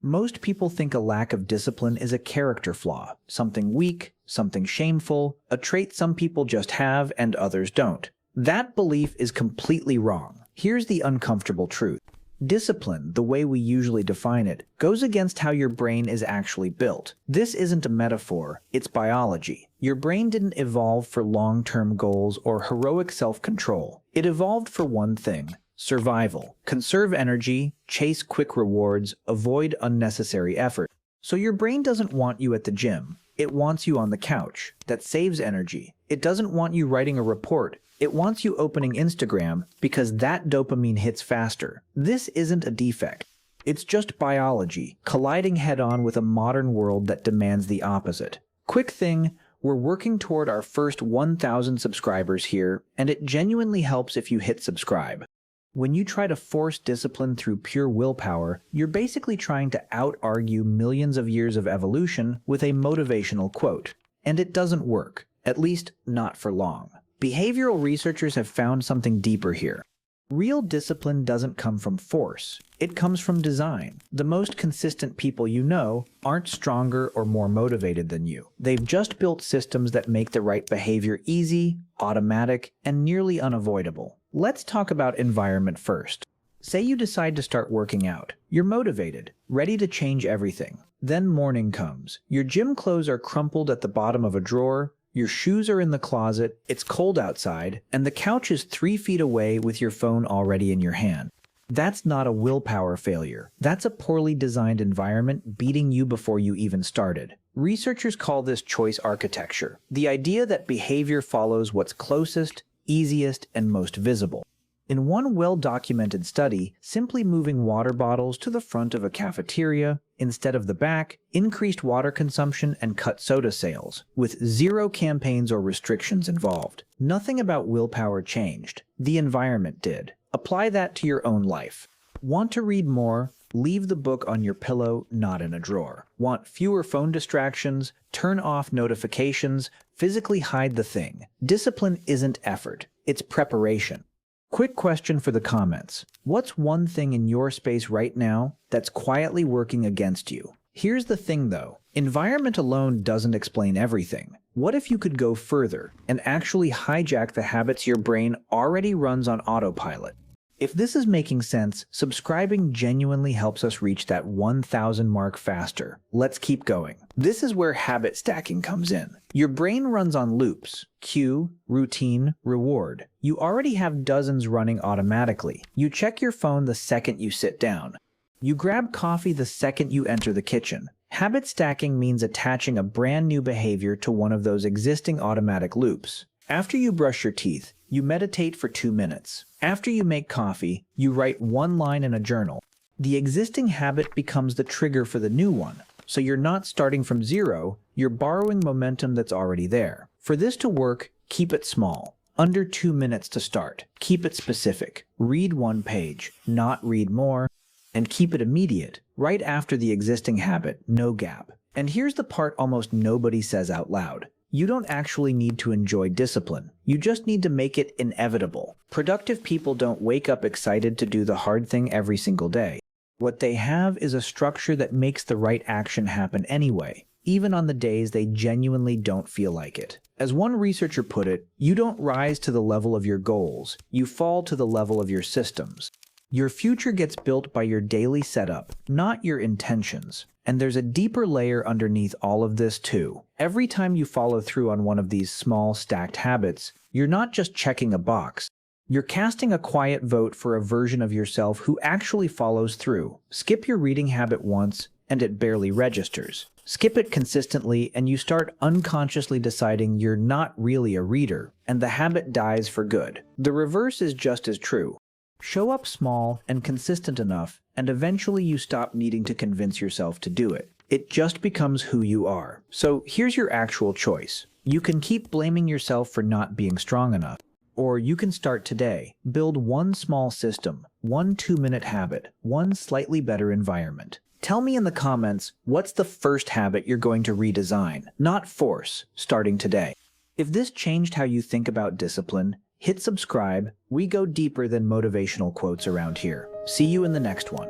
Most people think a lack of discipline is a character flaw, something weak, something shameful, a trait some people just have and others don't. That belief is completely wrong. Here's the uncomfortable truth. Discipline, the way we usually define it, goes against how your brain is actually built. This isn't a metaphor, it's biology. Your brain didn't evolve for long-term goals or heroic self-control. It evolved for one thing: survival. Conserve energy, chase quick rewards, avoid unnecessary effort. So your brain doesn't want you at the gym. It wants you on the couch. That saves energy. It doesn't want you writing a report. It wants you opening Instagram because that dopamine hits faster. This isn't a defect. It's just biology, colliding head-on with a modern world that demands the opposite. Quick thing, we're working toward our first 1,000 subscribers here, and it genuinely helps if you hit subscribe. When you try to force discipline through pure willpower, you're basically trying to out-argue millions of years of evolution with a motivational quote. And it doesn't work, at least not for long. Behavioral researchers have found something deeper here. Real discipline doesn't come from force. It comes from design. The most consistent people you know aren't stronger or more motivated than you. They've just built systems that make the right behavior easy, automatic, and nearly unavoidable. Let's talk about environment first. Say you decide to start working out. You're motivated, ready to change everything. Then morning comes. Your gym clothes are crumpled at the bottom of a drawer, your shoes are in the closet, it's cold outside, and the couch is 3 feet away with your phone already in your hand. That's not a willpower failure. That's a poorly designed environment beating you before you even started. Researchers call this choice architecture, the idea that behavior follows what's closest, easiest, and most visible. In one well-documented study, simply moving water bottles to the front of a cafeteria instead of the back increased water consumption and cut soda sales, with zero campaigns or restrictions involved. Nothing about willpower changed. The environment did. Apply that to your own life. Want to read more? Leave the book on your pillow, not in a drawer. Want fewer phone distractions? Turn off notifications. Physically hide the thing. Discipline isn't effort. It's preparation. Quick question for the comments. What's one thing in your space right now that's quietly working against you? Here's the thing though. Environment alone doesn't explain everything. What if you could go further and actually hijack the habits your brain already runs on autopilot? If this is making sense, subscribing genuinely helps us reach that 1,000 mark faster. Let's keep going. This is where habit stacking comes in. Your brain runs on loops: cue, routine, reward. You already have dozens running automatically. You check your phone the second you sit down. You grab coffee the second you enter the kitchen. Habit stacking means attaching a brand new behavior to one of those existing automatic loops. After you brush your teeth, you meditate for 2 minutes. After you make coffee, you write 1 line in a journal. The existing habit becomes the trigger for the new one. So you're not starting from zero, you're borrowing momentum that's already there. For this to work, keep it small. Under 2 minutes to start. Keep it specific. Read 1 page, not read more. And keep it immediate, right after the existing habit, no gap. And here's the part almost nobody says out loud. You don't actually need to enjoy discipline. You just need to make it inevitable. Productive people don't wake up excited to do the hard thing every single day. What they have is a structure that makes the right action happen anyway, even on the days they genuinely don't feel like it. As one researcher put it, you don't rise to the level of your goals, you fall to the level of your systems. Your future gets built by your daily setup, not your intentions. And there's a deeper layer underneath all of this too. Every time you follow through on one of these small stacked habits, you're not just checking a box. You're casting a quiet vote for a version of yourself who actually follows through. Skip your reading habit once, and it barely registers. Skip it consistently, and you start unconsciously deciding you're not really a reader, and the habit dies for good. The reverse is just as true. Show up small and consistent enough, and eventually you stop needing to convince yourself to do it. It just becomes who you are. So here's your actual choice. You can keep blaming yourself for not being strong enough. Or you can start today. Build 1 small system, 1 2-minute habit, 1 slightly better environment. Tell me in the comments, what's the first habit you're going to redesign, not force, starting today? If this changed how you think about discipline, hit subscribe. We go deeper than motivational quotes around here. See you in the next one.